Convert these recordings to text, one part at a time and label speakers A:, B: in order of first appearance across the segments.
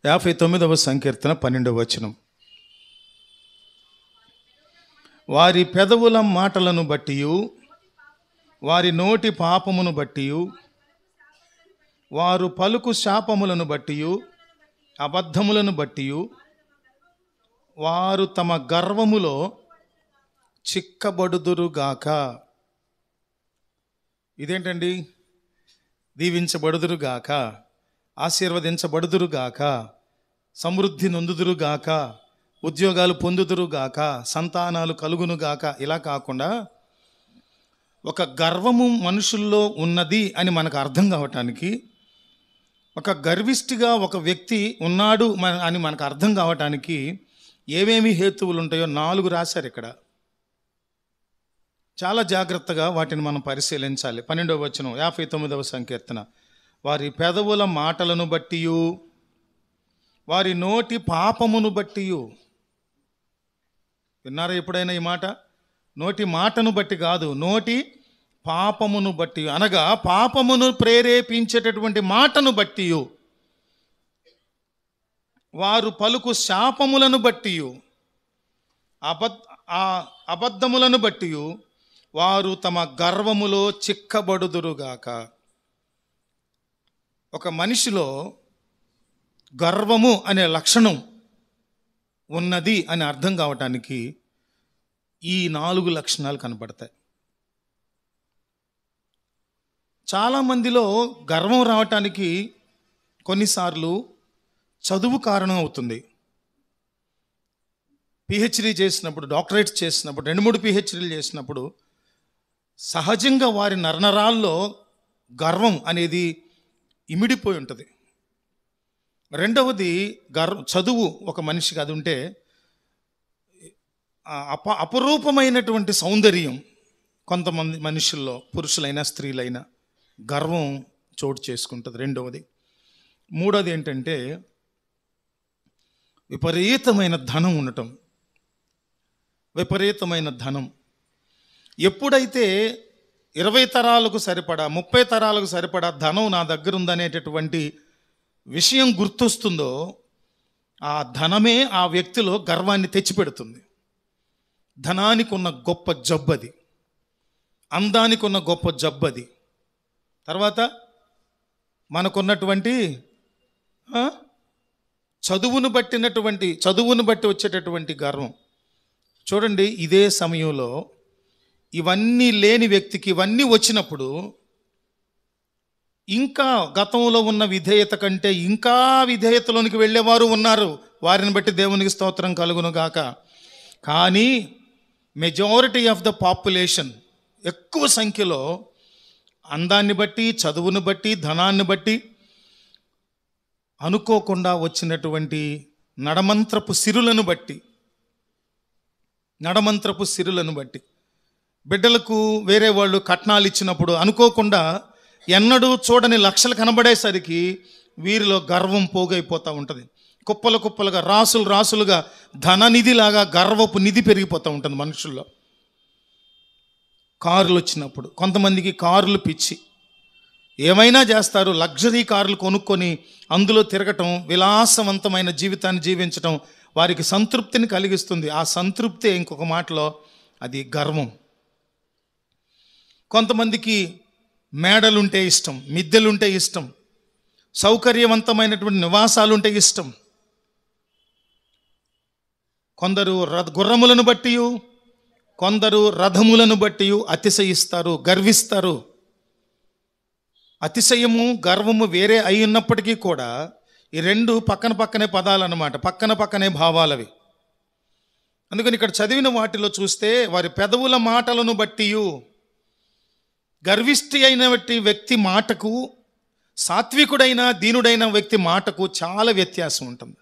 A: 59వ సంకీర్తన 12వ వచనం. వారి పెదవుల మాటలను బట్టియు వారి నోటి పాపమును బట్టియు వారు పలుకు శాపములను బట్టియు అబద్ధములను బట్టియు వారు తమ గర్వములో చిక్కబడుదురుగాక. ఇదేంటండి? దీవించబడుదురుగాక, ఆశీర్వదించబడుదురుగాక, సమృద్ధి నొందుదురుగాక, ఉద్యోగాలు పొందుదురుగాక, సంతానాలు కలుగునుగాక. ఇలా కాకుండా ఒక గర్వము మనుషుల్లో ఉన్నది అని మనకు అర్థం కావటానికి, ఒక గర్విష్టిగా ఒక వ్యక్తి ఉన్నాడు అని మనకు అర్థం కావటానికి ఏమేమి హేతువులు ఉంటాయో 4 రాశారు ఇక్కడ. చాలా జాగ్రత్తగా వాటిని మనం పరిశీలించాలి. 12వ వచనం 59వ సంకీర్తన. వారి పెదవుల మాటలను బట్టియు వారి నోటి పాపమును బట్టియు. విన్నారా ఎప్పుడైనా ఈ మాట? నోటి మాటను బట్టి కాదు, నోటి పాపమును బట్టి, అనగా పాపమును ప్రేరేపించేటటువంటి మాటను బట్టియు, వారు పలుకు శాపములను బట్టియు అబద్ధములను బట్టియు వారు తమ గర్వములో చిక్కబడుదురుగాక. ఒక మనిషిలో గర్వము అనే లక్షణం ఉన్నది అని అర్థం కావటానికి ఈ 4 లక్షణాలు కనబడతాయి. చాలామందిలో గర్వం రావటానికి కొన్నిసార్లు చదువు కారణం అవుతుంది. పిహెచ్డీ చేసినప్పుడు, డాక్టరేట్ చేసినప్పుడు, 2-3 పిహెచ్డీలు చేసినప్పుడు సహజంగా వారి నరనరాల్లో గర్వం అనేది ఇమిడిపోయి ఉంటుంది. రెండవది, చదువు ఒక మనిషికి అది ఉంటే అపరూపమైనటువంటి సౌందర్యం కొంతమంది మనుషుల్లో, పురుషులైనా స్త్రీలైనా, గర్వం చోటు చేసుకుంటుంది. రెండవది. మూడవది ఏంటంటే విపరీతమైన ధనం ఉండటం. విపరీతమైన ధనం ఎప్పుడైతే 20 తరాలకు సరిపడా, 30 తరాలకు సరిపడా ధనం నా దగ్గర ఉందనేటటువంటి విషయం గుర్తొస్తుందో, ఆ ధనమే ఆ వ్యక్తిలో గర్వాన్ని తెచ్చిపెడుతుంది. ధనానికి ఉన్న గొప్ప జబ్బది, అందానికి ఉన్న గొప్ప జబ్బది. తర్వాత మనకున్నటువంటి చదువును బట్టి వచ్చేటటువంటి గర్వం. చూడండి, ఇదే సమయంలో ఇవన్నీ లేని వ్యక్తికి ఇవన్నీ వచ్చినప్పుడు ఇంకా గతంలో ఉన్న విధేయత కంటే ఇంకా విధేయతలోనికి వెళ్ళేవారు ఉన్నారు. వారిని బట్టి దేవునికి స్తోత్రం కలుగును గాక. కానీ మెజారిటీ ఆఫ్ ద పాపులేషన్, ఎక్కువ సంఖ్యలో అందాన్ని బట్టి, చదువును బట్టి, ధనాన్ని బట్టి, అనుకోకుండా వచ్చినటువంటి నడమంత్రపు సిరులను బట్టి, బిడ్డలకు వేరే వాళ్ళు కట్నాలు ఇచ్చినప్పుడు అనుకోకుండా ఎన్నడూ చూడని లక్షలు కనబడేసరికి వీరిలో గర్వం పోగైపోతూ ఉంటుంది. కుప్పలు కుప్పలుగా, రాసులుగా ధననిధిలాగా గర్వపు నిధి పెరిగిపోతూ ఉంటుంది మనుషుల్లో. కారులు వచ్చినప్పుడు కొంతమందికి కారులు పిచ్చి, ఏమైనా చేస్తారు. లగ్జరీ కార్లు కొనుక్కొని అందులో తిరగటం, విలాసవంతమైన జీవితాన్ని జీవించటం వారికి సంతృప్తిని కలిగిస్తుంది. ఆ సంతృప్తే ఇంకొక మాటలో అది గర్వం. కొంతమందికి మేడలుంటే ఇష్టం, మిద్దెలుంటే ఇష్టం, సౌకర్యవంతమైనటువంటి నివాసాలుంటే ఇష్టం. కొందరు గుర్రములను బట్టి, కొందరు రథములను బట్టి అతిశయిస్తారు, గర్విస్తారు. అతిశయము, గర్వము వేరే అయి ఉన్నప్పటికీ కూడా ఈ 2 పక్కనే పదాలు అన్నమాట, పక్కనే భావాలవి. అందుకని ఇక్కడ చదివిన వాటిలో చూస్తే వారి పెదవుల మాటలను బట్టి, గర్విష్టి అయిన వ్యక్తి మాటకు, సాత్వికుడైన దీనుడైన వ్యక్తి మాటకు చాలా వ్యత్యాసం ఉంటుంది.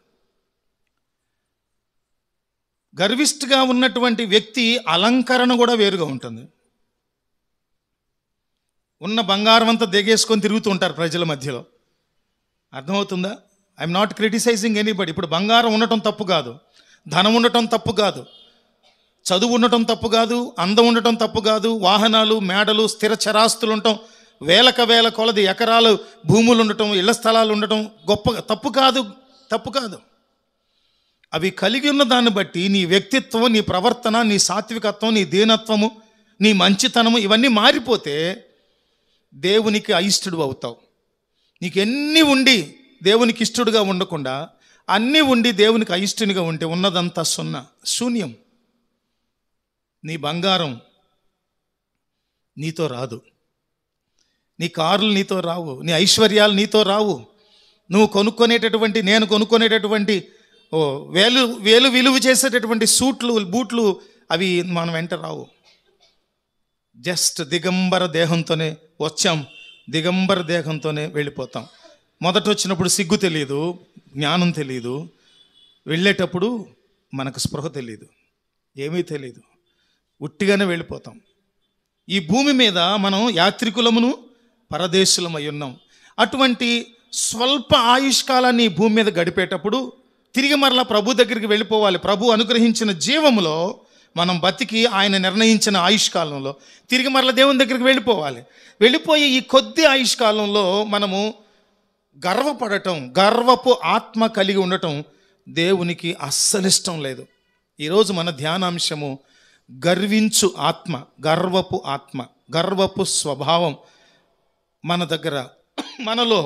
A: గర్విష్టిగా ఉన్నటువంటి వ్యక్తి అలంకరణ కూడా వేరుగా ఉంటుంది. ఉన్న బంగారం అంతా దిగేసుకొని తిరుగుతూ ఉంటారు ప్రజల మధ్యలో. అర్థమవుతుందా? I'm not criticising anybody. ఇప్పుడు బంగారం ఉండటం తప్పు కాదు, ధనం ఉండటం తప్పు కాదు, చదువు ఉండటం తప్పు కాదు, అందం ఉండటం తప్పు కాదు, వాహనాలు, మేడలు, స్థిర చరాస్తులు ఉండటం, వేల కొలది ఎకరాలు భూములు ఉండటం, ఇళ్ల స్థలాలు ఉండటం తప్పు కాదు. తప్పు కాదు. అవి కలిగి ఉన్న దాన్ని బట్టి నీ వ్యక్తిత్వం, నీ ప్రవర్తన, నీ సాత్వికత్వం, నీ దీనత్వము, నీ మంచితనము ఇవన్నీ మారిపోతే దేవునికి అయిష్టుడు అవుతావు. నీకు ఎన్ని ఉండి దేవునికి ఇష్టడుగా ఉండకుండా అన్నీ ఉండి దేవునికి అయిష్టునిగా ఉంటే ఉన్నదంతా శూన్యం. నీ బంగారం నీతో రాదు, నీ కార్లు నీతో రావు, నీ ఐశ్వర్యాలు నీతో రావు, నువ్వు కొనుక్కొనేటటువంటి, నేను కొనుక్కొనేటటువంటి వేలు విలువ చేసేటటువంటి సూట్లు, బూట్లు అవి మనం వెంట రావు. జస్ట్ దిగంబర దేహంతోనే వచ్చాం, దిగంబర దేహంతోనే వెళ్ళిపోతాం. మొదట వచ్చినప్పుడు సిగ్గు తెలియదు, జ్ఞానం తెలియదు, వెళ్ళేటప్పుడు మనకు స్పృహ తెలియదు, ఏమీ తెలియదు, ఉట్టిగానే వెళ్ళిపోతాం. ఈ భూమి మీద మనం యాత్రికులమును పరదేశులమై ఉన్నాం. అటువంటి స్వల్ప ఆయుష్కాలాన్ని ఈ భూమి మీద గడిపేటప్పుడు తిరిగి మరలా ప్రభు దగ్గరికి వెళ్ళిపోవాలి. ప్రభు అనుగ్రహించిన జీవములో మనం బతికి ఆయన నిర్ణయించిన ఆయుష్కాలంలో తిరిగి మరలా దేవుని దగ్గరికి వెళ్ళిపోవాలి. వెళ్ళిపోయి ఈ కొద్ది ఆయుష్కాలంలో మనము గర్వపడటం, గర్వపు ఆత్మ కలిగి ఉండటం దేవునికి అస్సలు ఇష్టం లేదు. ఈరోజు మన ధ్యానాంశము గర్వించు ఆత్మ, గర్వపు ఆత్మ, గర్వపు స్వభావం మన దగ్గర, మనలో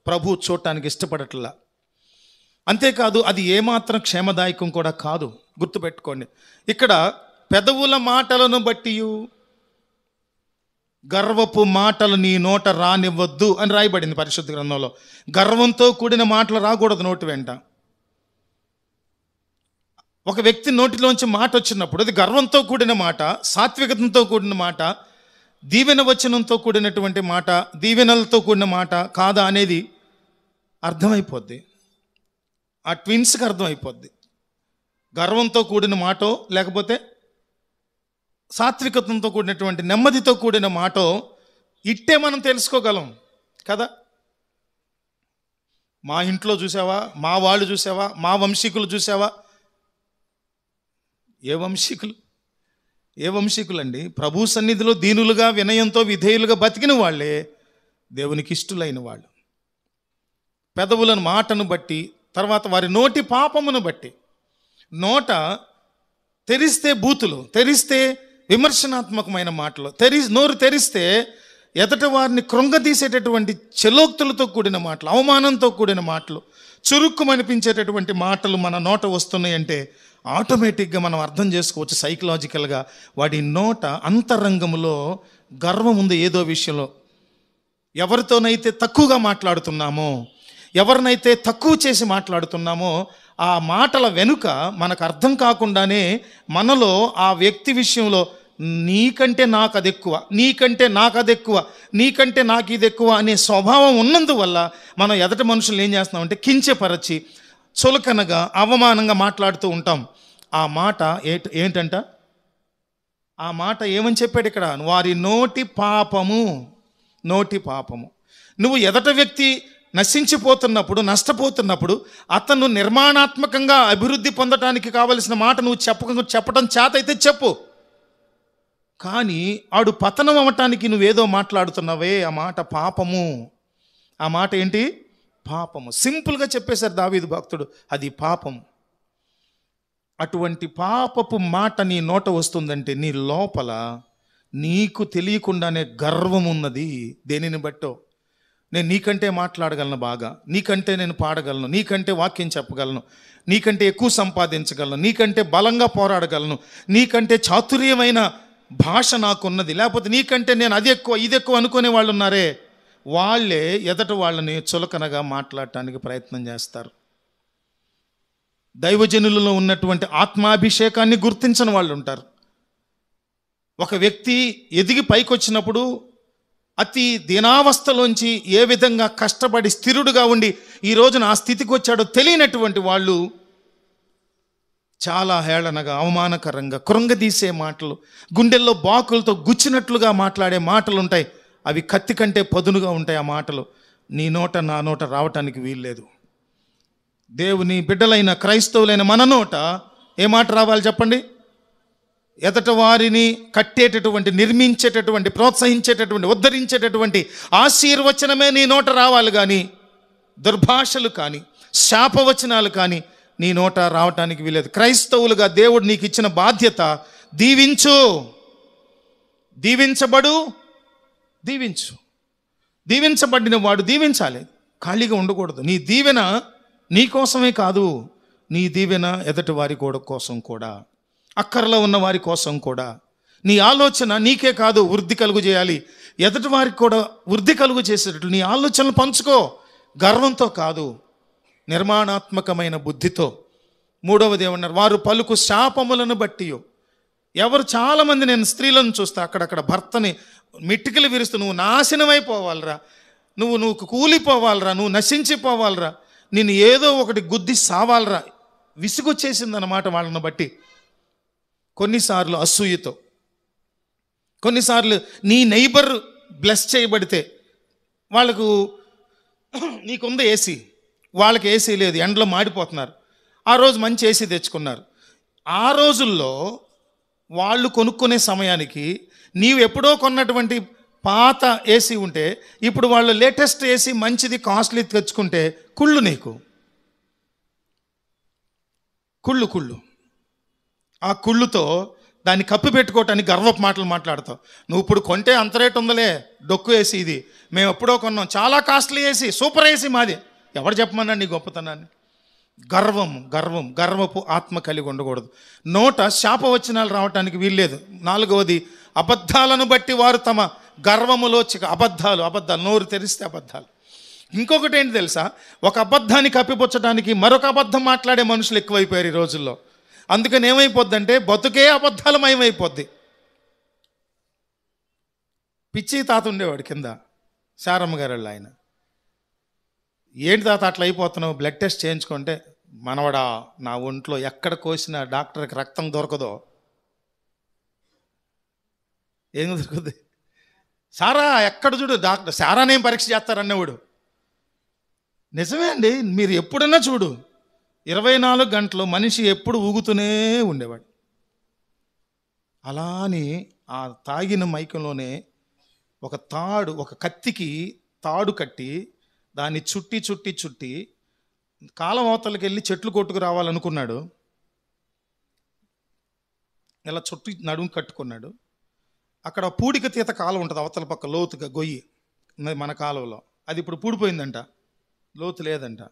A: ప్రభు చూడటానికి ఇష్టపడట్లా. అంతేకాదు అది ఏమాత్రం క్షేమదాయకం కూడా కాదు. గుర్తుపెట్టుకోండి, ఇక్కడ పెదవుల మాటలను బట్టి గర్వపు మాటలు నీ నోట రానివ్వద్దు అని రాయబడింది పరిశుద్ధ గ్రంథంలో. గర్వంతో కూడిన మాటలు రాకూడదు నోటి వెంట. ఒక వ్యక్తి నోటిలోంచి మాట వచ్చినప్పుడు అది గర్వంతో కూడిన మాట, సాత్వికతంతో కూడిన మాట, దీవెన వచనంతో కూడినటువంటి మాట, దీవెనలతో కూడిన మాట కాదా అనేది అర్థమైపోద్ది. ఆ ట్విన్స్కి అర్థమైపోద్ది. గర్వంతో కూడిన మాటో లేకపోతే సాత్వికతంతో కూడినటువంటి నెమ్మదితో కూడిన మాటో ఇట్టే మనం తెలుసుకోగలం కదా. మా ఇంట్లో చూసావా, మా వాళ్ళు చూసావా, మా వంశీకులు చూసావా? ఏ వంశీకులు అండి? ప్రభు సన్నిధిలో దీనులుగా, వినయంతో, విధేయులుగా బతికిన వాళ్ళే దేవునికి ఇష్టలైన వాళ్ళు. పెదవులను మాటను బట్టి, తర్వాత వారి నోటి పాపమును బట్టి. నోట తెరిస్తే బూతులు, తెరిస్తే విమర్శనాత్మకమైన మాటలు, నోరు తెరిస్తే ఎదటి వారిని కృంగదీసేటటువంటి చెలోక్తులతో కూడిన మాటలు, అవమానంతో కూడిన మాటలు, చురుక్కుమనిపించేటటువంటి మాటలు మన నోట వస్తున్నాయంటే ఆటోమేటిక్గా మనం అర్థం చేసుకోవచ్చు సైకలాజికల్గా వాడి నోట అంతరంగంలో గర్వం ఉంది ఏదో విషయంలో. ఎవరితోనైతే తక్కువగా మాట్లాడుతున్నామో, ఎవరినైతే తక్కువ చేసి మాట్లాడుతున్నామో ఆ మాటల వెనుక మనకు అర్థం కాకుండానే మనలో ఆ వ్యక్తి విషయంలో నీకంటే నాకు అది ఎక్కువ, నీకంటే నాకు అది ఎక్కువ, నీకంటే నాకు ఇది ఎక్కువ అనే స్వభావం ఉన్నందువల్ల మనం ఎదటి మనుషులు ఏం చేస్తున్నామంటే కించపరచి, చులకనగా, అవమానంగా మాట్లాడుతూ ఉంటాం. ఆ మాట ఏంటంట? ఆ మాట ఏమని చెప్పాడు ఇక్కడ? వారి నోటి పాపము. నువ్వు ఎదట వ్యక్తి నశించిపోతున్నప్పుడు, నష్టపోతున్నప్పుడు అతను నిర్మాణాత్మకంగా అభివృద్ధి పొందడానికి కావలసిన మాట నువ్వు చెప్పడం చేత అయితే చెప్పు. కానీ ఆడు పతనం అవ్వటానికి నువ్వేదో మాట్లాడుతున్నావే, ఆ మాట పాపము. ఆ మాట ఏంటి? పాపము. సింపుల్గా చెప్పేశారు దావీదు భక్తుడు, అది పాపము. అటువంటి పాపపు మాట నీ నోట వస్తుందంటే నీ లోపల నీకు తెలియకుండానే గర్వం ఉన్నది. దేనిని బట్టో? నేను నీకంటే మాట్లాడగలను బాగా, నీకంటే నేను పాడగలను, నీకంటే వాక్యం చెప్పగలను, నీకంటే ఎక్కువ సంపాదించగలను, నీకంటే బలంగా పోరాడగలను, నీకంటే చాతుర్యమైన భాష నాకున్నది, లేకపోతే నీకంటే నేను అది ఎక్కువ ఇది ఎక్కువ అనుకునే వాళ్ళు ఉన్నారే, వాళ్ళే ఎదట వాళ్ళని చులకనగా మాట్లాడటానికి ప్రయత్నం చేస్తారు. దైవజనులలో ఉన్నటువంటి ఆత్మాభిషేకాన్ని గుర్తించని వాళ్ళు ఉంటారు. ఒక వ్యక్తి ఎదిగి పైకి వచ్చినప్పుడు అతి దీనావస్థలోంచి ఏ విధంగా కష్టపడి స్థిరుడుగా ఉండి ఈ రోజున ఆ స్థితికి వచ్చాడో తెలియనటువంటి వాళ్ళు చాలా హేళనగా, అవమానకరంగా, కృంగదీసే మాటలు, గుండెల్లో బాకులతో గుచ్చినట్లుగా మాట్లాడే మాటలు ఉంటాయి. అవి కత్తి కంటే పదునుగా ఉంటాయి. ఆ మాటలు నీ నోట నా నోట రావటానికి వీల్లేదు. దేవుని బిడ్డలైన క్రైస్తవులైన మన నోట ఏ మాట రావాలి చెప్పండి? ఎదట వారిని కట్టేటటువంటి, నిర్మించేటటువంటి, ప్రోత్సహించేటటువంటి, ఉద్ధరించేటటువంటి ఆశీర్వచనమే నీ నోట రావాలి. కానీ దుర్భాషలు కానీ, శాపవచనాలు కానీ నీ నోట రావటానికి వీలేదు. క్రైస్తవులుగా దేవుడు నీకు ఇచ్చిన బాధ్యత దీవించు, దీవించబడు, దీవించు. దీవించబడిన వాడు దీవించాలి, ఖాళీగా ఉండకూడదు. నీ దీవెన నీ కోసమే కాదు, నీ దీవెన ఎదటి వారి కోసం కూడా, అక్కరలో ఉన్న వారి కోసం కూడా. నీ ఆలోచన నీకే కాదు వృద్ధి కలుగు చేయాలి, ఎదటి వారికి కూడా వృద్ధి కలుగు చేసేటట్లు నీ ఆలోచనలు పంచుకో. గర్వంతో కాదు, నిర్మాణాత్మకమైన బుద్ధితో. మూడవది ఏమన్నారు? వారు పలుకు శాపములను బట్టి. ఎవరు చాలామంది, నేను స్త్రీలను చూస్తా అక్కడక్కడ భర్తని మిట్టికలు విరుస్తూ, నువ్వు నాశనం అయిపోవాలరా, నువ్వు కూలిపోవాలరా, నువ్వు నశించిపోవాలరా, నేను ఏదో ఒకటి గుద్ది సావాలరా, విసుగొచ్చేసిందన్నమాట వాళ్ళని బట్టి. కొన్నిసార్లు అసూయతో, కొన్నిసార్లు నీ నైబర్ బ్లెస్ చేయబడితే వాళ్ళకు, నీకుంది ఏసీ, వాళ్ళకి ఏసీ లేదు, ఎండలో మాడిపోతున్నారు. ఆ రోజు మంచి ఏసీ తెచ్చుకున్నారు. ఆ రోజుల్లో వాళ్ళు కొనుక్కునే సమయానికి నీవు ఎప్పుడో కొన్నటువంటి పాత ఏసీ ఉంటే, ఇప్పుడు వాళ్ళు లేటెస్ట్ ఏసీ మంచిది కాస్ట్లీ తెచ్చుకుంటే కుళ్ళు, నీకు కుళ్ళు. ఆ కుళ్ళుతో దాన్ని కప్పి పెట్టుకోవటానికి గర్వపు మాటలు మాట్లాడతావు. నువ్వు ఇప్పుడు కొంటే అంత రేటు ఉందలే, డొక్కు ఏసీ ఇది, మేము ఎప్పుడో కొన్నాం, చాలా కాస్ట్లీ ఏసీ, సూపర్ ఏసీ మాది. ఎవరు చెప్పమన్నాడు నీ గొప్పతనాన్ని? గర్వపు ఆత్మ కలిగి ఉండకూడదు. నోట శాపవచనాలు రావటానికి వీల్లేదు. నాలుగవది, అబద్ధాలను బట్టి వారు తమ గర్వములో అబద్ధాలు, నోరు తెరిస్తే అబద్ధాలు. ఇంకొకటి ఏంటి తెలుసా? ఒక అబద్ధాన్ని కప్పిపుచ్చడానికి మరొక అబద్ధం మాట్లాడే మనుషులు ఎక్కువైపోయారు ఈ రోజుల్లో. అందుకని ఏమైపోద్దంటే బతుకే అబద్ధాలమయమైపోద్ది. పిచ్చి తాత ఉండేవాడు కింద, శారమ్మ గారు ఆయన. ఏంటి తాత అట్లా అయిపోతున్నావు, బ్లడ్ టెస్ట్ చేయించుకుంటే, మనవడా నా ఒంట్లో ఎక్కడ కోసినా డాక్టర్కి రక్తం దొరకదో. ఏం దొరుకుతుంది? సారా ఎక్కడ చూడు డాక్టర్, సారానేం పరీక్ష చేస్తారన్నవాడు. నిజమే అండి, మీరు ఎప్పుడన్నా చూడు, 24 గంటలు మనిషి ఎప్పుడు ఊగుతూనే ఉండేవాడు. అలాని ఆ తాగిన మైకంలోనే ఒక కత్తికి తాడు కట్టి దాన్ని చుట్టి కాలం అవతలకి వెళ్ళి చెట్లు కొట్టుకు రావాలనుకున్నాడు. ఇలా చుట్టి నడుము కట్టుకున్నాడు. అక్కడ పూడిక తీత కాలం ఉంటుంది అవతల పక్క, లోతుగా గొయ్యి మన కాలువలో. అది ఇప్పుడు పూడిపోయిందంట, లోతు లేదంట.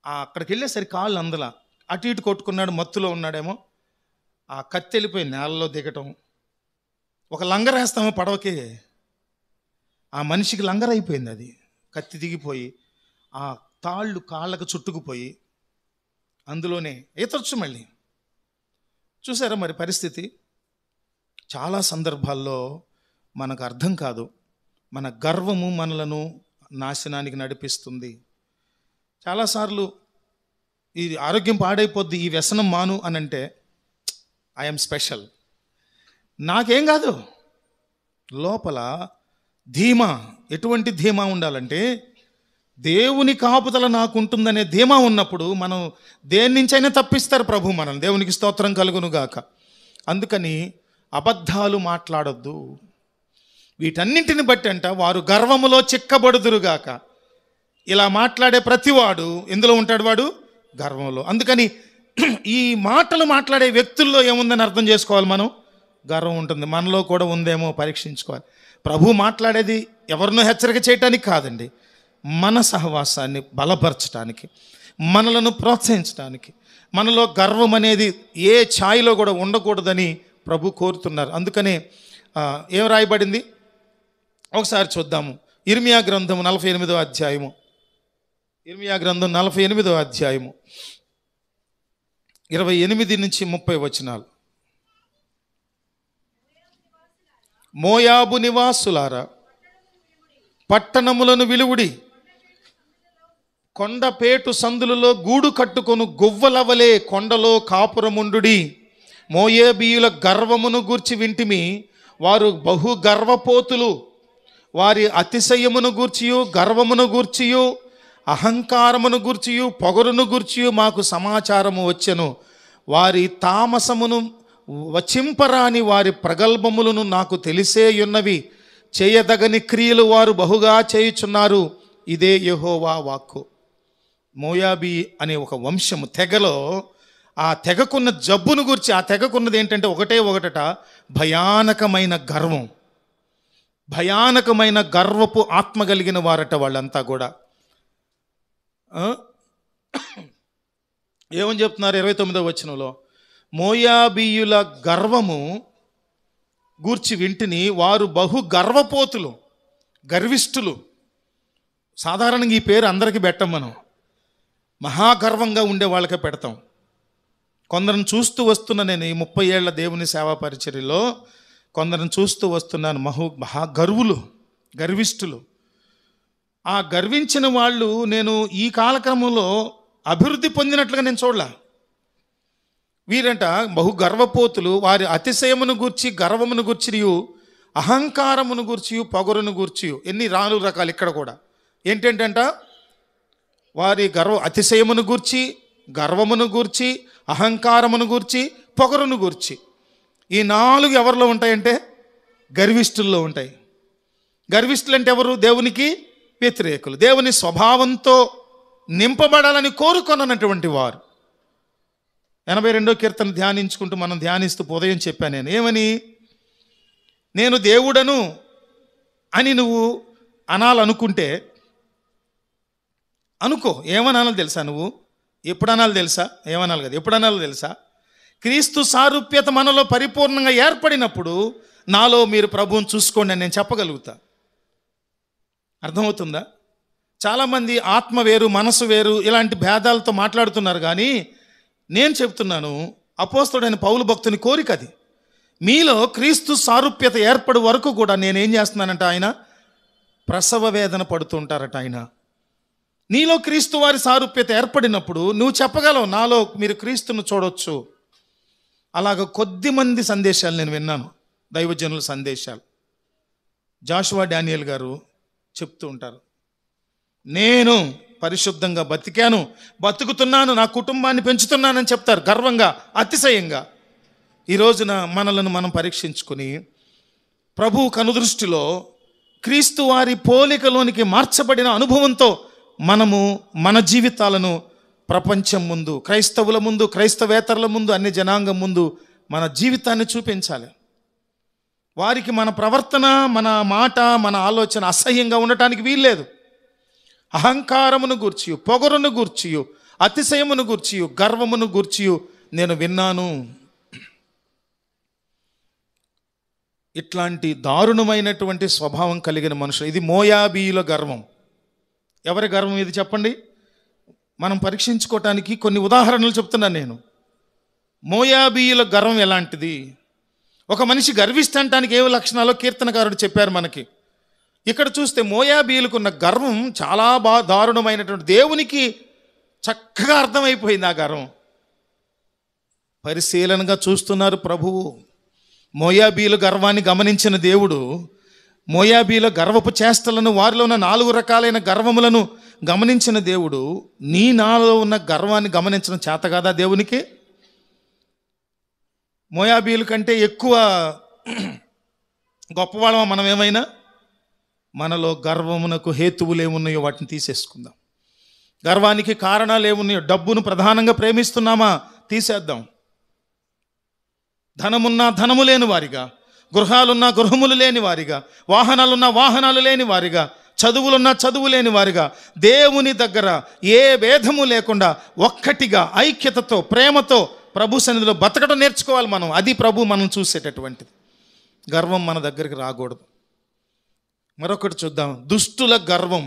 A: అక్కడికి వెళ్ళేసరికి కాళ్ళు అందలా, అటు ఇటు కొట్టుకున్నాడు, మత్తులో ఉన్నాడేమో. ఆ కత్తి వెళ్ళిపోయి నేలలో దిగటం. ఒక లంగరేస్తామో పడవకి, ఆ మనిషికి లంగరైపోయింది. అది కత్తి దిగిపోయి ఆ తాళ్ళు కాళ్ళకు చుట్టుకుపోయి అందులోనే ఈతొచ్చు మళ్ళీ. చూసారా మరి పరిస్థితి? చాలా సందర్భాల్లో మనకు అర్థం కాదు, మన గర్వము మనలను నాశనానికి నడిపిస్తుంది. చాలాసార్లు ఈ ఆరోగ్యం పాడైపోద్ది, ఈ వ్యసనం మాను అని అంటే, ఐఎమ్ స్పెషల్, నాకేం కాదు. లోపల ధీమా, ఎటువంటి ధీమా ఉండాలంటే, దేవుని కాపుదల నాకుంటుందనే ధీమా ఉన్నప్పుడు మనం దేని నుంచైనా తప్పిస్తారు ప్రభు మనం. దేవునికి స్తోత్రం కలుగును గాక. అందుకని అబద్ధాలు మాట్లాడొద్దు. వీటన్నింటిని బట్టి అంట వారు గర్వములో చిక్కబడుదురుగాక. ఇలా మాట్లాడే ప్రతివాడు ఎందులో ఉంటాడు? వాడు గర్వంలో. అందుకని ఈ మాటలు మాట్లాడే వ్యక్తుల్లో ఏముందని అర్థం చేసుకోవాలి మనం. గర్వం ఉంటుంది, మనలో కూడా ఉందేమో పరీక్షించుకోవాలి. ప్రభు మాట్లాడేది ఎవరినో హెచ్చరిక చేయటానికి కాదండి, మన సహవాసాన్ని బలపరచడానికి, మనలను ప్రోత్సహించడానికి. మనలో గర్వం అనేది ఏ ఛాయిలో కూడా ఉండకూడదని ప్రభు కోరుతున్నారు. అందుకనే ఏం రాయబడింది ఒకసారి చూద్దాము. ఇర్మియా గ్రంథము 48వ అధ్యాయము. ఇర్మియా గ్రంథం 48వ అధ్యాయము 28 నుంచి 30 వచనాలు. మోయాబు నివాసులారా, పట్టణములను విలువుడి, కొండపేటు సందులలో గూడు కట్టుకొను గువ్వలవలే కొండలో కాపురముండుడి. మోయాబీయుల గర్వమును గూర్చి వింటిమి, వారు బహు గర్వపోతులు. వారి అతిశయమును గూర్చియు గర్వమును గూర్చియు అహంకారమును గూర్చియు పొగరును గూర్చియు మాకు సమాచారము వచ్చెను. వారి తామసమును వచింపరాని వారి ప్రగల్భములను నాకు తెలిసేయున్నవి. చేయదగని క్రియలు వారు బహుగా చేయుచున్నారు. ఇదే యెహోవా వాక్కు. మోయాబీ అనే ఒక వంశము తెగలో, ఆ తెగకున్న జబ్బును గురించి, ఆ తెగకున్నది ఏంటంటే ఒకటట, భయానకమైన గర్వం. భయానకమైన గర్వపు ఆత్మ కలిగిన వారట వాళ్ళంతా కూడా. ఏమని చెప్తున్నారు 29వ వచనంలో? మోయాబీయుల గర్వము గూర్చి వింటిని, వారు బహు గర్వపోతులు, గర్విష్ఠులు. సాధారణంగా ఈ పేరు అందరికీ పెట్టం మనం, మహాగర్వంగా ఉండే వాళ్ళకే పెడతాం. కొందరిని చూస్తూ వస్తున్నా నేను ఈ 30 ఏళ్ల దేవుని సేవా పరిచర్యలో కొందరిని చూస్తూ వస్తున్నాను. మహాగర్వులు, గర్విష్ఠులు. ఆ గర్వించిన వాళ్ళు నేను ఈ కాలక్రమంలో అభివృద్ధి పొందినట్లుగా నేను చూడలే. వీరంట బహు గర్వపోతులు, వారి అతిశయమును గూర్చి, గర్వమును గూర్చియు, అహంకారమును గూర్చియు, పొగరును గూర్చియు. ఎన్ని 4 రకాలు ఇక్కడ కూడా. ఏంటంట? వారి అతిశయమును గూర్చి, గర్వమును గూర్చి, అహంకారమును గూర్చి, పొగరును గూర్చి. ఈ 4 ఎవరిలో ఉంటాయంటే గర్విష్ఠుల్లో ఉంటాయి. గర్విష్ఠులు అంటే ఎవరు? దేవునికి వ్యతిరేకులు, దేవుని స్వభావంతో నింపబడాలని కోరుకొనటువంటి వారు. 82వ కీర్తన ధ్యానించుకుంటూ మనం ధ్యానిస్తూ ఉదయం చెప్పాను నేను. ఏమని? నేను దేవుడను అని నువ్వు అనాలనుకుంటే అనుకో. ఏమనాలో తెలుసా? నువ్వు ఎప్పుడు అనాలి తెలుసా? ఏమనాలి కదా, ఎప్పుడు అనాలో తెలుసా? క్రీస్తు సారూప్యత మనలో పరిపూర్ణంగా ఏర్పడినప్పుడు నాలో మీరు ప్రభువుని చూసుకోండి అని నేను చెప్పగలుగుతా. అర్థమవుతుందా? చాలామంది ఆత్మ వేరు, మనసు వేరు ఇలాంటి భేదాలతో మాట్లాడుతున్నారు. కానీ నేను చెప్తున్నాను, అపోస్తలుడైన పౌలు భక్తుని కోరిక అది. మీలో క్రీస్తు సారూప్యత ఏర్పడే వరకు కూడా నేనేం చేస్తున్నానంట, ఆయన ప్రసవ వేదన పడుతుంటారట ఆయన. నీలో క్రీస్తు వారి సారూప్యత ఏర్పడినప్పుడు నువ్వు చెప్పగలవు, నాలో మీరు క్రీస్తును చూడొచ్చు. అలాగ కొద్దిమంది సందేశాలు నేను విన్నాను, దైవజనుల సందేశాలు. జాషువా డానియల్ గారు చెప్తూ ఉంటారు, నేను పరిశుద్ధంగా బతికాను, బతుకుతున్నాను, నా కుటుంబాన్ని పెంచుతున్నానని చెప్తారు గర్వంగా, అతిశయంగా. ఈ రోజున మనలను మనం పరీక్షించుకుని ప్రభు కనుదృష్టిలో క్రీస్తు వారి పోలికలోనికి మార్చబడిన అనుభవంతో మనము మన జీవితాలను ప్రపంచం ముందు, క్రైస్తవుల ముందు, క్రైస్తవేతరుల ముందు, అన్ని జనాంగం ముందు మన జీవితాన్ని చూపించాలి. వారికి మన ప్రవర్తన, మన మాట, మన ఆలోచన అసహ్యంగా ఉండటానికి వీల్లేదు. అహంకారమును గూర్చియు, పొగరును గూర్చియు, అతిశయమును గూర్చియు, గర్వమును గూర్చియు నేను విన్నాను. ఇట్లాంటి దారుణమైనటువంటి స్వభావం కలిగిన మనుషులు. ఇది మోయాబీయుల గర్వం. ఎవరి గర్వం ఇది చెప్పండి? మనం పరీక్షించుకోవటానికి కొన్ని ఉదాహరణలు చెప్తున్నాను నేను. మోయాబీయుల గర్వం ఎలాంటిది? ఒక మనిషి గర్విష్టంటానికి ఏ లక్షణాలో కీర్తనకారుడు చెప్పారు మనకి. ఇక్కడ చూస్తే మోయాబీయులకు ఉన్న గర్వం చాలా దారుణమైనటువంటి, దేవునికి చక్కగా అర్థమైపోయింది ఆ గర్వం. పరిశీలనగా చూస్తున్నారు ప్రభువు. మోయాబీయుల గర్వాన్ని గమనించిన దేవుడు మోయాబీయుల గర్వపు చేష్టలను, వారిలో ఉన్న 4 రకాలైన గర్వములను గమనించిన దేవుడు నీ నాలో ఉన్న గర్వాన్ని గమనించడం చేత కాదా దేవునికి? మోయాబీయుల కంటే ఎక్కువ గొప్పవాళ్ళమా మనం ఏమైనా? మనలో గర్వమునకు హేతువులు ఏమున్నాయో వాటిని తీసేసుకుందాం. గర్వానికి కారణాలు ఏమున్నాయో, డబ్బును ప్రధానంగా ప్రేమిస్తున్నామా? తీసేద్దాం. ధనమున్నా ధనము లేని వారిగా, గృహాలున్నా గృహములు లేని వారిగా, వాహనాలున్నా వాహనాలు లేని వారిగా, చదువులున్నా చదువు లేని వారిగా, దేవుని దగ్గర ఏ భేదము లేకుండా ఒక్కటిగా ఐక్యతతో, ప్రేమతో ప్రభు సన్నిధిలో బతకడం నేర్చుకోవాలి మనం. అది ప్రభు మనం చూసేటటువంటిది. గర్వం మన దగ్గరికి రాకూడదు. మరొకటి చూద్దాం. దుష్టుల గర్వం,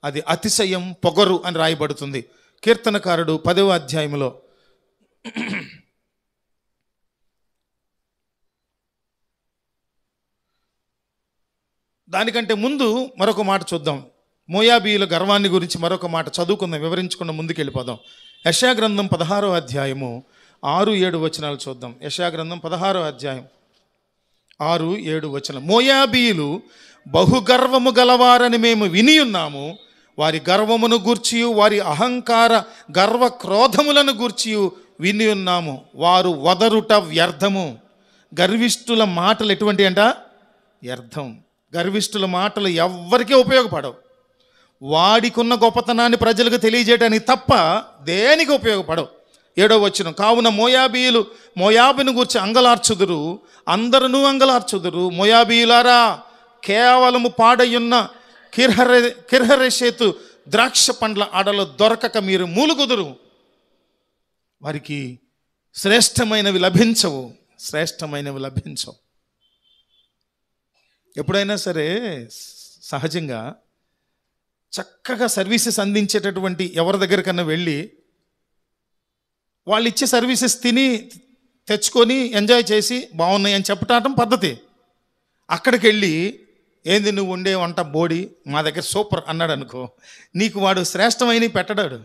A: అది అతిశయం, పొగరు అని రాయబడుతుంది. కీర్తనకారుడు 10వ అధ్యాయంలో దానికంటే ముందు మరొక మాట చూద్దాం. మోయాబీయుల గర్వాన్ని గురించి మరొక మాట చదువుకుందాం, వివరించుకున్న ముందుకు వెళ్ళిపోదాం. యెషయా గ్రంథం 16వ అధ్యాయము 6-7 వచనాలు చూద్దాం. యెషయా గ్రంథం 16వ అధ్యాయం 6-7 వచనం. మోయాబీయులు బహుగర్వము గలవారని మేము వినియున్నాము, వారి గర్వమును గూర్చియు, వారి అహంకార గర్వ క్రోధములను గూర్చియు వినియున్నాము. వారు వదరుట వ్యర్థము. గర్విష్ఠుల మాటలు ఎటువంటి అంట? వ్యర్థం. గర్విష్ఠుల మాటలు ఎవ్వరికీ ఉపయోగపడవు. వాడికున్న గొప్పతనాన్ని ప్రజలకు తెలియజేయడానికి తప్ప దేనికి ఉపయోగపడవు. 7వ వచనం, కావున మోయాబీయులు మోయాబును గూర్చి అంగలార్చుదురు, అందరూ అంగలార్చుదురు. మోయాబీయులారా, కేవలము పాడయున్న కిర్హరెషెతు ద్రాక్ష పండ్ల అడలు దొరకక మీరు మూలుగుదురు. వారికి శ్రేష్టమైనవి లభించవు. ఎప్పుడైనా సరే సహజంగా చక్కగా సర్వీసెస్ అందించేటటువంటి ఎవరి దగ్గరికన్నా వెళ్ళి వాళ్ళు ఇచ్చే సర్వీసెస్ తిని తెచ్చుకొని ఎంజాయ్ చేసి బాగున్నాయి అని చెప్పటం పద్ధతి. అక్కడికి వెళ్ళి ఏంది నువ్వు వండే వంట బోడి, మా దగ్గర సూపర్ అన్నాడు అనుకో, నీకు వాడు శ్రేష్టమైనవి పెట్టడాడు.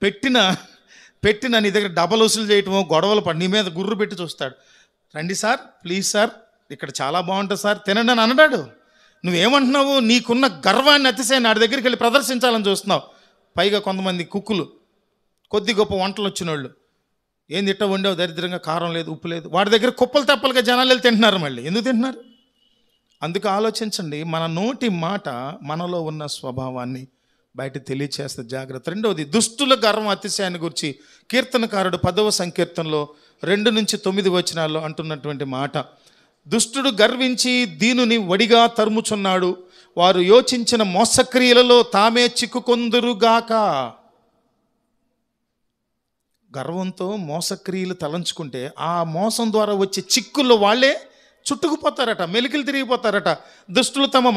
A: పెట్టిన నీ దగ్గర డబల్ వసూలు చేయటమో, గొడవలు పడి నీ మీద గుర్రు పెట్టి చూస్తాడు. రండి సార్, ప్లీజ్ సార్, ఇక్కడ చాలా బాగుంటుంది సార్, తినండి అని అనడాడు. నువ్వేమంటున్నావు? నీకున్న గర్వాన్ని అతిశయాన్ని వాడి దగ్గరికి వెళ్ళి ప్రదర్శించాలని చూస్తున్నావు. పైగా కొంతమంది కుక్కులు, కొద్ది గొప్ప వంటలు వచ్చిన వాళ్ళు, ఏంది ఇట్ట వండావు, దరిద్రంగా కారం లేదు, ఉప్పు లేదు, వాడి దగ్గర కుప్పలు తెప్పలుగా జనాలు వెళ్ళి తింటున్నారు. మళ్ళీ ఎందుకు తింటున్నారు? అందుకు ఆలోచించండి. మన నోటి మాట మనలో ఉన్న స్వభావాన్ని బయట తెలియచేస్తే జాగ్రత్త. 2వది, దుష్టుల గర్వం అతిశయాన్ని గురించి కీర్తనకారుడు 10వ సంకీర్తనలో 2-9 వచనాల్లో అంటున్నటువంటి మాట, దుష్టుడు గర్వించి దీనుని వడిగా తరుముచున్నాడు, వారు యోచించిన మోసక్రియలలో తామే చిక్కుకొందురుగాక. గర్వంతో మోసక్రియలు తలంచుకుంటే ఆ మోసం ద్వారా వచ్చే చిక్కుల్లో వాళ్ళే చుట్టుకుపోతారట, మెలికలు తిరిగిపోతారట. దుష్టులు తమ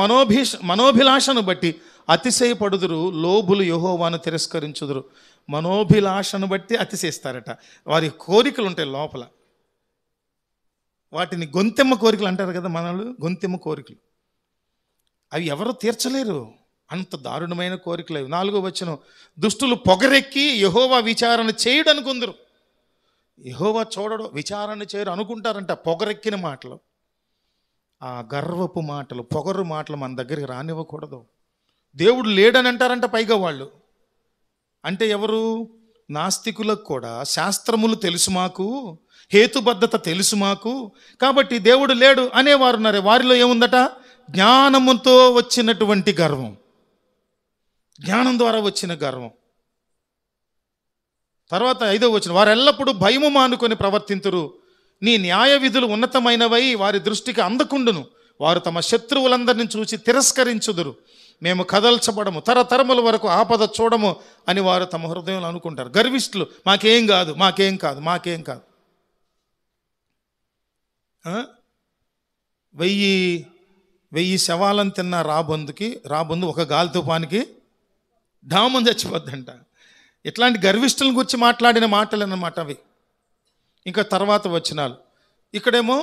A: మనోభిలాషను బట్టి అతిశయపడుదురు, లోబులు యెహోవాను తిరస్కరించుదురు. మనోభిలాషను బట్టి అతిశయిస్తారట. వారి కోరికలు ఉంటాయి లోపల, వాటిని గొంతెమ్మ కోరికలు అంటారు కదా మనలు, గొంతెమ్మ కోరికలు. అవి ఎవరు తీర్చలేరు, అంత దారుణమైన కోరికలు అవి. 4వ వచనం, దుష్టులు పొగరెక్కి యెహోవా విచారణ చేయడు అనుకుందరు. యెహోవా చూడడు, విచారణ చేయరు అనుకుంటారంట. పొగరెక్కిన మాటలు, ఆ గర్వపు మాటలు, పొగరు మాటలు మన దగ్గరికి రానివ్వకూడదు. దేవుడు లేడని అంటారంట పైగా వాళ్ళు. అంటే ఎవరు? నాస్తికులకు కూడా శాస్త్రములు తెలుసు మాకు, హేతుబద్ధత తెలుసు మాకు, కాబట్టి దేవుడు లేడు అనేవారున్నారే, వారిలో ఏముందట? జ్ఞానముతో వచ్చినటువంటి గర్వం, జ్ఞానం ద్వారా వచ్చిన గర్వం. తర్వాత 5వ వచనం, వారు ఎల్లప్పుడూ భయము మానుకొని ప్రవర్తింతురు, నీ న్యాయ విధులు ఉన్నతమైనవై వారి దృష్టికి అందకుండును, వారు తమ శత్రువులందరినీ చూసి తిరస్కరించుదురు, మేము కదల్చబడము, తరతరముల వరకు ఆపద చూడము అని వారు తమ హృదయంలో అనుకుంటారు. గర్విష్ఠులు, మాకేం కాదు, మాకేం కాదు, మాకేం కాదు. 1000 శవాలను తిన్న రాబందు ఒక గాలి తుఫానికి డామని చచ్చిపోద్దంట. ఇట్లాంటి గర్విష్ఠుల గురించి మాట్లాడిన మాటలు అన్నమాట అవి. ఇంకా తర్వాత వచనాలు, ఇక్కడేమో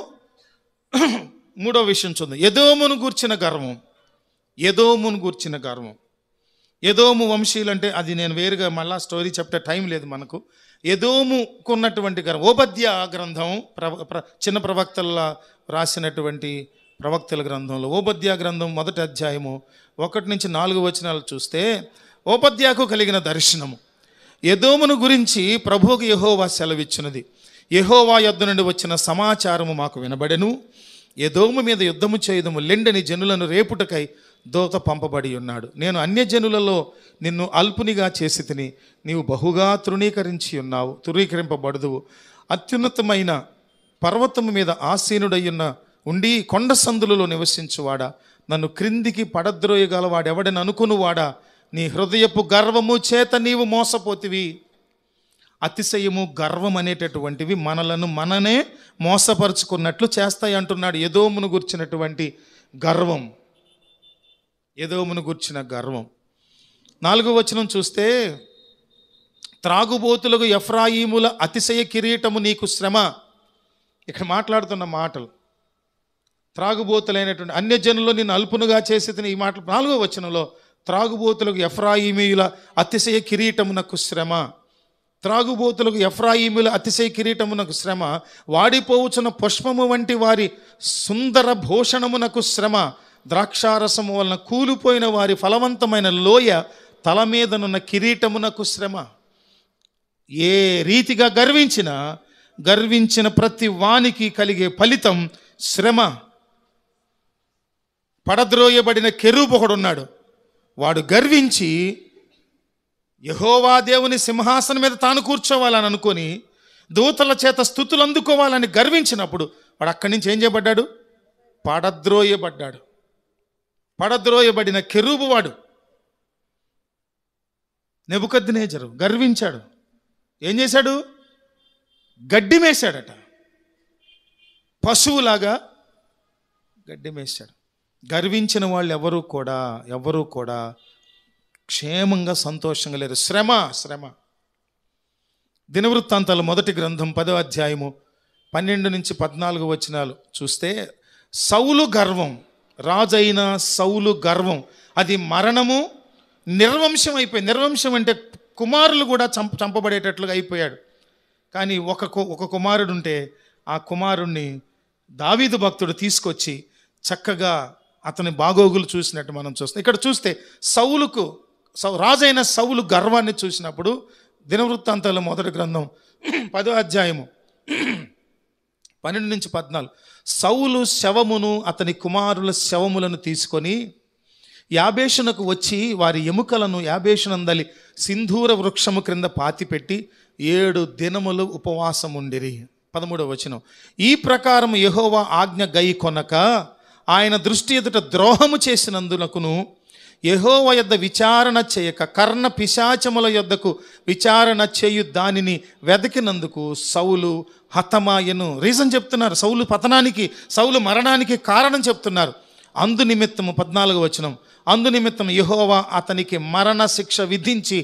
A: 3వ విషయం చూద్దాం. ఎదోమును గూర్చిన గర్వం. ఎదోము వంశీయులు అంటే అది నేను వేరుగా మళ్ళా స్టోరీ చెప్తే టైం లేదు మనకు. ఎదోముకున్నటువంటి గర్వం. ఓబద్యా గ్రంథం, చిన్న ప్రవక్తల రాసినటువంటి ప్రవక్తల గ్రంథంలో ఓబద్యా గ్రంథం 1వ అధ్యాయము 1-4 వచనాలు చూస్తే, ఓబద్యాకు కలిగిన దర్శనము, ఎదోమును గురించి ప్రభువుకు యెహోవా సెలవిచ్చినది. యెహోవా యొద్ద నుండి వచ్చిన సమాచారము మాకు వినబడెను. ఎదోము మీద యుద్ధము చేయదము లెండని జనులను రేపుటకై దూత పంపబడి ఉన్నాడు. నేను అన్యజనులలో నిన్ను అల్పునిగా చేసి తిని, నీవు బహుగా తృణీకరింపబడుదువు. అత్యున్నతమైన పర్వతము మీద ఆసీనుడయ్యున్న ఉండి కొండ సందులలో నివసించువాడా, నన్ను క్రిందికి పడద్రోయగలవాడెవడని అనుకునువాడా, నీ హృదయపు గర్వము చేత నీవు మోసపోతివి. అతిశయము, గర్వం అనేటటువంటివి మననే మోసపరుచుకున్నట్లు చేస్తాయి అంటున్నాడు. ఎదోమును గుర్చినటువంటి గర్వం, ఎదోమును గుర్చిన గర్వం. 4వ వచనం చూస్తే, త్రాగుబోతులకు ఎఫ్రాయిముల అతిశయ కిరీటము నీకు శ్రమ. ఇక్కడ మాట్లాడుతున్న మాటలు, త్రాగుబోతులైనటువంటి అన్యజనుల్లో నిన్ను అల్పునుగా చేసి ఈ మాటలు. 4వ వచనంలో, త్రాగుబోతులకు ఎఫ్రాయిమీయుల అతిశయ కిరీటమునకు శ్రమ. త్రాగుబోతులకు ఎఫ్రాయిముల అతిశయ కిరీటమునకు శ్రమ. వాడిపోవుచున్న పుష్పము వంటి వారి సుందర భూషణమునకు శ్రమ. ద్రాక్షారసము వలన కూలిపోయిన వారి ఫలవంతమైన లోయ తల మీదనున్న కిరీటమునకు శ్రమ. ఏ రీతిగా గర్వించిన ప్రతి వానికి కలిగే ఫలితం శ్రమ. పడద్రోయబడిన కెరూబు ఒకడున్నాడు, వాడు గర్వించి యెహోవా దేవుని సింహాసనం మీద తాను కూర్చోవాలని అనుకొని దూతల చేత స్తుతులు అందుకోవాలని గర్వించినప్పుడు వాడు అక్కడి నుంచి ఏం చేయబడ్డాడు? పడద్రోయబడ్డాడు. పడద్రోయబడిన కెరూబు వాడు నెబుకద్నెజరు గర్వించాడు. ఏం చేశాడు? గడ్డి మేశాడట. పశువులాగా గడ్డి మేశాడు. గర్వించిన వాళ్ళు ఎవరు కూడా క్షేమంగా సంతోషంగా లేరు. శ్రమ. దినవృత్తాంతాలు మొదటి గ్రంథం 10వ అధ్యాయము 12 నుంచి 14 వచనాలు చూస్తే సౌలు గర్వం, రాజైన సౌలు గర్వం, అది మరణము, నిర్వంశం అయిపోయింది. నిర్వంశం అంటే కుమారులు కూడా చంపబడేటట్లుగా అయిపోయాడు. కానీ ఒక కుమారుడు ఉంటే ఆ కుమారుణ్ణి దావీదు భక్తుడు తీసుకొచ్చి చక్కగా అతని బాగోగులు చూసినట్టు మనం చూస్తాం. ఇక్కడ చూస్తే రాజైన సౌలు గర్వాన్ని చూసినప్పుడు దినవృత్తాంతాల మొదటి గ్రంథం 10వ అధ్యాయము 12 నుంచి 14 సౌలు శవమును అతని కుమారుల శవములను తీసుకొని యాబేషునకు వచ్చి వారి ఎముకలను యాబేషునందలి సింధూర వృక్షము క్రింద పాతిపెట్టి 7 దినములు ఉపవాసం ఉండిరి. 13వ వచనం, ఈ ప్రకారం యెహోవా ఆజ్ఞ గై కొనక ఆయన దృష్టి ఎదుట ద్రోహము చేసినందునకును యెహోవా యొద్ద విచారణ చేయక కర్ణ పిశాచముల యొద్దకు విచారణ చేయు దానిని వెదకినందుకు సౌలు హతమాయను. రీజన్ చెప్తున్నారు. సౌలు పతనానికి, సౌలు మరణానికి కారణం చెప్తున్నారు. అందు నిమిత్తము 14వ వచనం, అందు నిమిత్తం యెహోవా అతనికి మరణ శిక్ష విధించి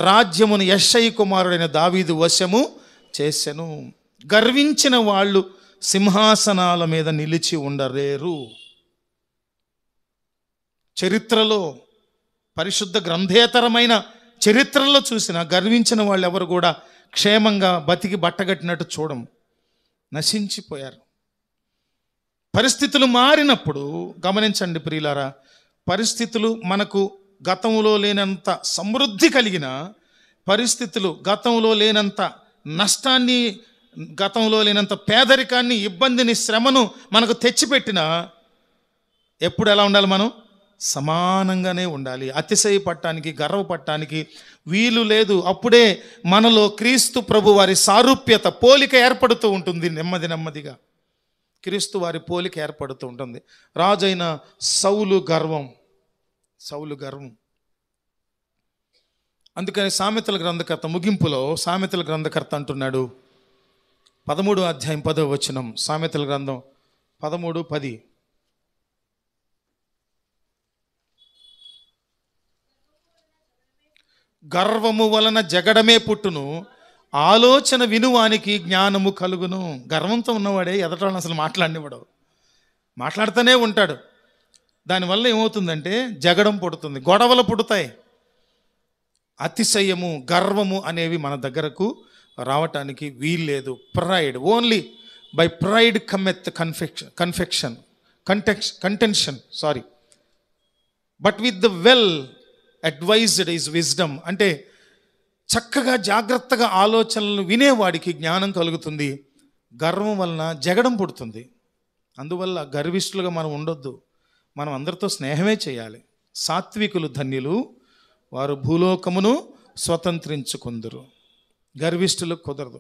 A: రాజ్యమును యెష్షయి కుమారుడైన దావీదు వశము చేసెను. గర్వించిన వాళ్ళు సింహాసనాల మీద నిలిచి ఉండలేరు. చరిత్రలో, పరిశుద్ధ గ్రంథేతరమైన చరిత్రలో చూసిన గర్వించిన వాళ్ళు ఎవరు కూడా క్షేమంగా బతికి బట్టగట్టినట్టు చూడం, నశించిపోయారు. పరిస్థితులు మారినప్పుడు గమనించండి ప్రియులారా, పరిస్థితులు మనకు గతంలో లేనంత సమృద్ధి కలిగిన పరిస్థితులు, గతంలో లేనంత నష్టాన్ని, గతంలో లేనంత పేదరికాన్ని, ఇబ్బందిని, శ్రమను మనకు తెచ్చిపెట్టిన ఎప్పుడు ఎలా ఉండాలి? మనం సమానంగానే ఉండాలి. అతిశయపడటానికి, గర్వపడటానికి వీలు లేదు. అప్పుడే మనలో క్రీస్తు ప్రభు వారి సారూప్యత, పోలిక ఏర్పడుతూ ఉంటుంది. నెమ్మదిగా క్రీస్తు వారి పోలిక ఏర్పడుతూ ఉంటుంది. రాజైన సౌలు గర్వం. అందుకని సామెతల గ్రంథకర్త ముగింపులో సామెతల గ్రంథకర్త అంటున్నాడు, 13వ అధ్యాయం 10వ వచనం, సామెతల గ్రంథం 13:10, గర్వము వలన జగడమే పుట్టును, ఆలోచన వినువానికి జ్ఞానము కలుగును. గర్వంతో ఉన్నవాడే ఎదటాలను అసలు మాట్లాడినవాడు, మాట్లాడుతూనే ఉంటాడు. దానివల్ల ఏమవుతుందంటే జగడం పుడుతుంది, గొడవలు పుడతాయి. అతిశయము, గర్వము అనేవి మన దగ్గరకు రావటానికి వీల్లేదు. Pride, only by pride cometh contention but with the well advised is wisdom. అంటే చక్కగా జాగ్రత్తగా ఆలోచనలను వినేవాడికి జ్ఞానం కలుగుతుంది. గర్వం వలన జగడం పుడుతుంది. అందువల్ల గర్విష్ఠులుగా మనం ఉండొద్దు. మనం అందరితో స్నేహమే చేయాలి. సాత్వికులు ధన్యులు, వారు భూలోకమును స్వతంత్రించుకుందురు. గర్విష్ఠులకు కుదరదు.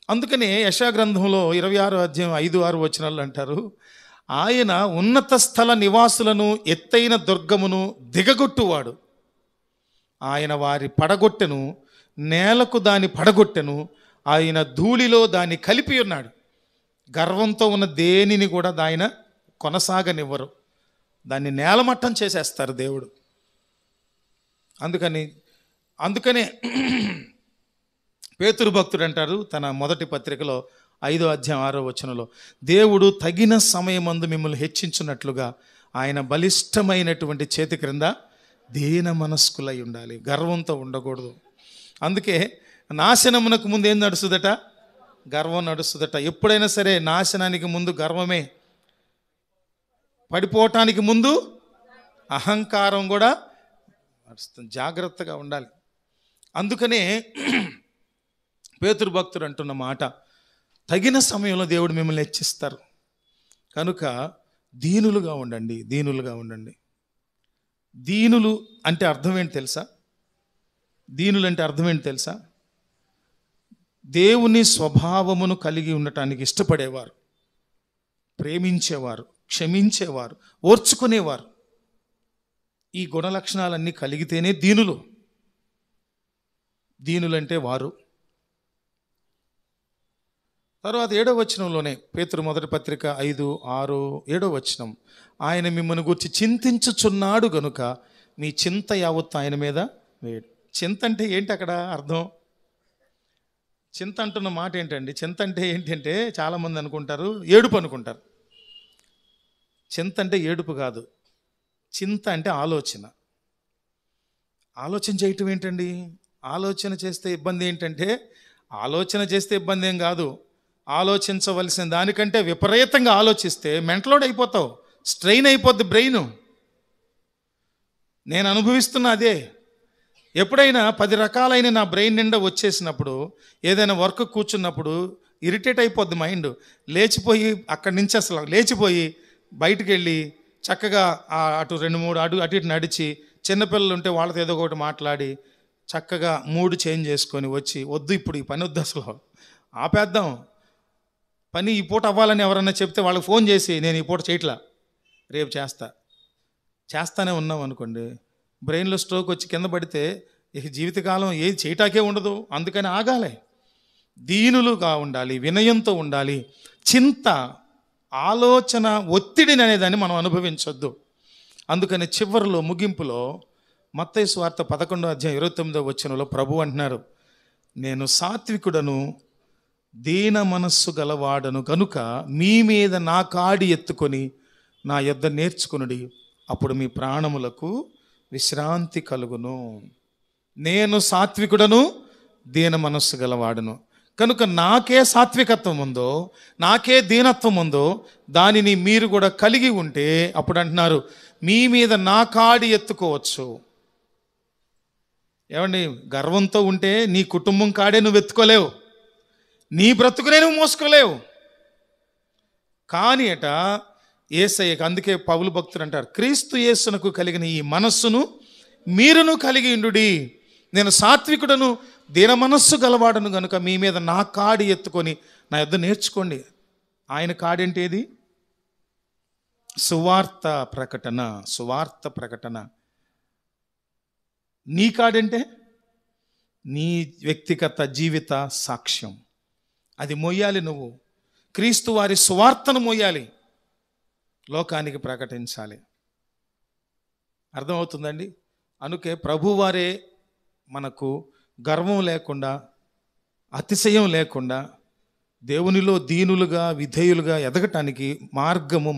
A: అందుకనే యెషయా గ్రంథంలో 26వ అధ్యాయం 5-6 వచనాలు అంటారు, ఆయన ఉన్నత స్థల నివాసులను ఎత్తైన దుర్గమును దిగగొట్టువాడు. ఆయన వారి పడగొట్టెను, నేలకు దాని పడగొట్టెను, ఆయన ధూళిలో దాన్ని కలిపి ఉన్నాడు. గర్వంతో ఉన్న దేనిని కూడా ఆయన కొనసాగనివ్వరు, దాన్ని నేలమట్టం చేసేస్తారు దేవుడు. అందుకనే పేతురు భక్తుడు అంటారు తన మొదటి పత్రికలో 5వ అధ్యాయం 6వ వచనంలో, దేవుడు తగిన సమయమందు మిమ్మల్ని హెచ్చించున్నట్లుగా ఆయన బలిష్టమైనటువంటి చేతి క్రింద దీన మనస్కులై ఉండాలి. గర్వంతో ఉండకూడదు. అందుకే నాశనమునకు ముందు ఏం నడుస్తుందట? గర్వం నడుస్తుందట. ఎప్పుడైనా సరే నాశనానికి ముందు గర్వమే, పడిపోవటానికి ముందు అహంకారం కూడా నడుస్తుంది. జాగ్రత్తగా ఉండాలి. అందుకనే పేతురు భక్తుడు అంటున్న మాట, తగిన సమయంలో దేవుడు మిమ్మల్ని హెచ్చిస్తారు. కనుక దీనులుగా ఉండండి. దీనులు అంటే అర్థం ఏంటి తెలుసా? దీనులు అంటే అర్థం ఏంటి తెలుసా? దేవుని స్వభావమును కలిగి ఉండటానికి ఇష్టపడేవారు, ప్రేమించేవారు, క్షమించేవారు, ఓర్చుకునేవారు. ఈ గుణలక్షణాలన్నీ కలిగితేనే దీనులు. దీనులంటే వారు. తర్వాత 7వ వచనంలోనే, పేతురు మొదటి పత్రిక 5, 6, 7వ వచనం, ఆయన మిమ్మల్ని గురించి చింతించుచున్నాడు గనుక మీ చింత యావత్తు ఆయన మీద వేయడు. చింత అంటే ఏంటి అక్కడ అర్థం? చింత అంటున్న మాట ఏంటండి? చింత అంటే ఏంటంటే చాలామంది అనుకుంటారు ఏడుపు అనుకుంటారు. చింత అంటే ఏడుపు కాదు. చింత అంటే ఆలోచన. ఆలోచన చేయటం ఏంటండి? ఆలోచన చేస్తే ఇబ్బంది ఏంటంటే, ఆలోచన చేస్తే ఇబ్బంది ఏం కాదు. ఆలోచించవలసిన దానికంటే విపరీతంగా ఆలోచిస్తే మెంటలోడ్ అయిపోతావు, స్ట్రెయిన్ అయిపోద్ది బ్రెయిన్. నేను అనుభవిస్తున్న అదే. ఎప్పుడైనా 10 రకాలైన నా బ్రెయిన్ నిండా వచ్చేసినప్పుడు, ఏదైనా వర్క్ కూర్చున్నప్పుడు ఇరిటేట్ అయిపోద్ది మైండ్. లేచిపోయి అక్కడి నుంచి అసలు లేచిపోయి బయటికి వెళ్ళి చక్కగా అటు 2-3 అటు ఇటు నడిచి, చిన్నపిల్లలు ఉంటే వాళ్ళతో ఏదో ఒకటి మాట్లాడి చక్కగా మూడ్ చేంజ్ చేసుకొని వచ్చి, వద్దు ఇప్పుడు ఈ పని వద్దు, అసలు ఆపేద్దాం పని, ఈ పూట అవ్వాలని ఎవరన్నా చెప్తే వాళ్ళకి ఫోన్ చేసి, నేను ఈ పూట చేయట్లా, రేపు చేస్తానే ఉన్నాం అనుకోండి, బ్రెయిన్లో స్ట్రోక్ వచ్చి కింద పడితే ఇక జీవితకాలం ఏది చేయటాకే ఉండదు. అందుకని ఆగాలి. దీనులుగా ఉండాలి, వినయంతో ఉండాలి. చింత, ఆలోచన, ఒత్తిడిని అనేదాన్ని మనం అనుభవించొద్దు. అందుకని చివరిలో ముగింపులో మత్తయి సువార్త 11వ అధ్యాయం 29వ వచనంలో ప్రభు అంటున్నారు, నేను సాత్వికుడను దీన మనస్సు గలవాడను గనుక మీ మీద నా కాడి ఎత్తుకొని నా యొద్ద నేర్చుకునుడి, అప్పుడు మీ ప్రాణములకు విశ్రాంతి కలుగును. నేను సాత్వికుడను దీన మనస్సు గలవాడను కనుక నాకే సాత్వికత్వం ఉందో, నాకే దీనత్వం ఉందో, దానిని మీరు కూడా కలిగి ఉంటే అప్పుడు అంటున్నారు, మీ మీద నా కాడి ఎత్తుకోవచ్చు. ఏమండి, గర్వంతో ఉంటే నీ కుటుంబం కాడే నువ్వు ఎత్తుకోలేవు, నీ బ్రతుకునే నువ్వు మోసుకోలేవు. కానీ యేసయ్యకు, అందుకే పౌలు భక్తుడు అంటారు, క్రీస్తు యేసునకు కలిగిన ఈ మనస్సును మీరును కలిగి ఉండుడి. నేను సాత్వికుడను దీన మనస్సు గలవాడను గనుక మీ మీద నా కాడి ఎత్తుకొని నా యొద్ద నేర్చుకోండి. ఆయన కాడేంటేది? సువార్త ప్రకటన. సువార్త ప్రకటన. నీ కాడంటే నీ వ్యక్తిగత జీవిత సాక్ష్యం. అది మోయాలి. నువ్వు క్రీస్తు వారి సువార్తను మోయాలి, లోకానికి ప్రకటించాలి. అర్థమవుతుందండి? అందుకే ప్రభువారే మనకు గర్వం లేకుండా, అతిశయం లేకుండా, దేవునిలో దీనులుగా, విధేయులుగా ఎదగటానికి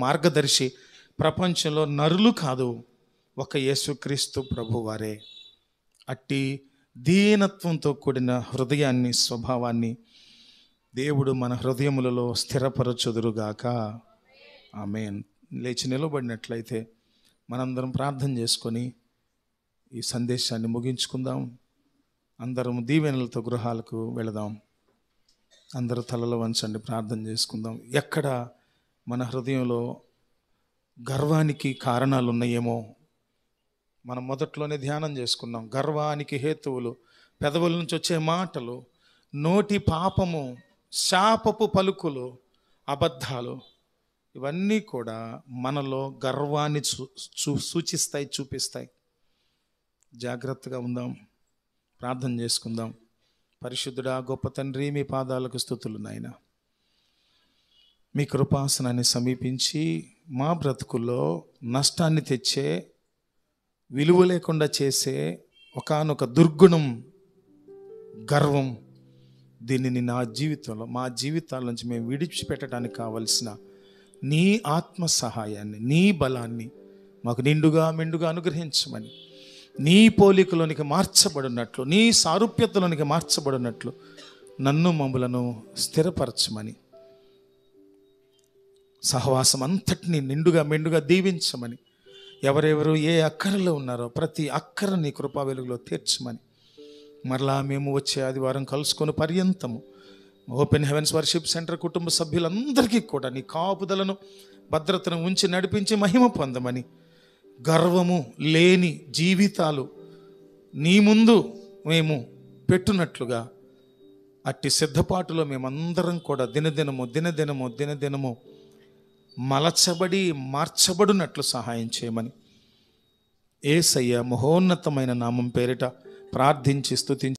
A: మార్గదర్శి ప్రపంచంలో నరులు కాదు, ఒక యేసుక్రీస్తు ప్రభువారే. అట్టి దీనత్వంతో కూడిన హృదయాన్ని, స్వభావాన్ని దేవుడు మన హృదయములలో స్థిరపరచుదురుగాక. ఆమేన్. లేచి నిలబడినట్లయితే మనందరం ప్రార్థన చేసుకొని ఈ సందేశాన్ని ముగించుకుందాం. అందరం దీవెనలతో గృహాలకు వెళదాం. అందరూ తలలో వంచండి, ప్రార్థన చేసుకుందాం. ఎక్కడ మన హృదయంలో గర్వానికి కారణాలు ఉన్నాయేమో మనం మొదట్లోనే ధ్యానం చేసుకున్నాం. గర్వానికి హేతువులు పెదవుల నుంచి వచ్చే మాటలు, నోటి పాపము, శాపపు పలుకులు, అబద్ధాలు, ఇవన్నీ కూడా మనలో గర్వాన్ని సూచిస్తాయి, చూపిస్తాయి. జాగ్రత్తగా ఉందాం, ప్రార్థన చేసుకుందాం. పరిశుద్ధుడా, గొప్ప తండ్రి, మీ పాదాలకు స్తుతులు నాయన. మీ కృపాసనాన్ని సమీపించి మా బ్రతుకుల్లో నష్టాన్ని తెచ్చే, విలువ లేకుండా చేసే ఒకానొక దుర్గుణం గర్వం, దీనిని నా జీవితంలో, మా జీవితాల నుంచి మేము విడిచిపెట్టడానికి కావలసిన నీ ఆత్మ సహాయాన్ని, నీ బలాన్ని మాకు నిండుగా మెండుగా అనుగ్రహించమని, నీ పోలికలోనికి మార్చబడినట్లు, నీ సారూప్యతలోనికి మార్చబడినట్లు నన్ను మమ్ములను స్థిరపరచమని, సహవాసం అంతటిని నిండుగా మెండుగా దీవించమని, ఎవరెవరు ఏ అక్కరలో ఉన్నారో ప్రతి అక్కర నీ కృపా వెలుగులో తీర్చమని, మరలా మేము వచ్చే ఆదివారం కలుసుకొని పర్యంతము ఓపెన్ హెవెన్స్ వర్షిప్ సెంటర్ కుటుంబ సభ్యులందరికీ కూడా నీ కాపుదలను, భద్రతను ఉంచి నడిపించి మహిమ పొందమని గర్వము లేని జీవితాలు నీ ముందు మేము పెట్టునట్లుగా అట్టి సిద్ధపాటులో మేమందరం కూడా దినదినము మలచబడి మార్చబడినట్లు సహాయం చేయమని యేసయ్య మహోన్నతమైన నామం పేరిట ప్రార్థించి స్తుతించి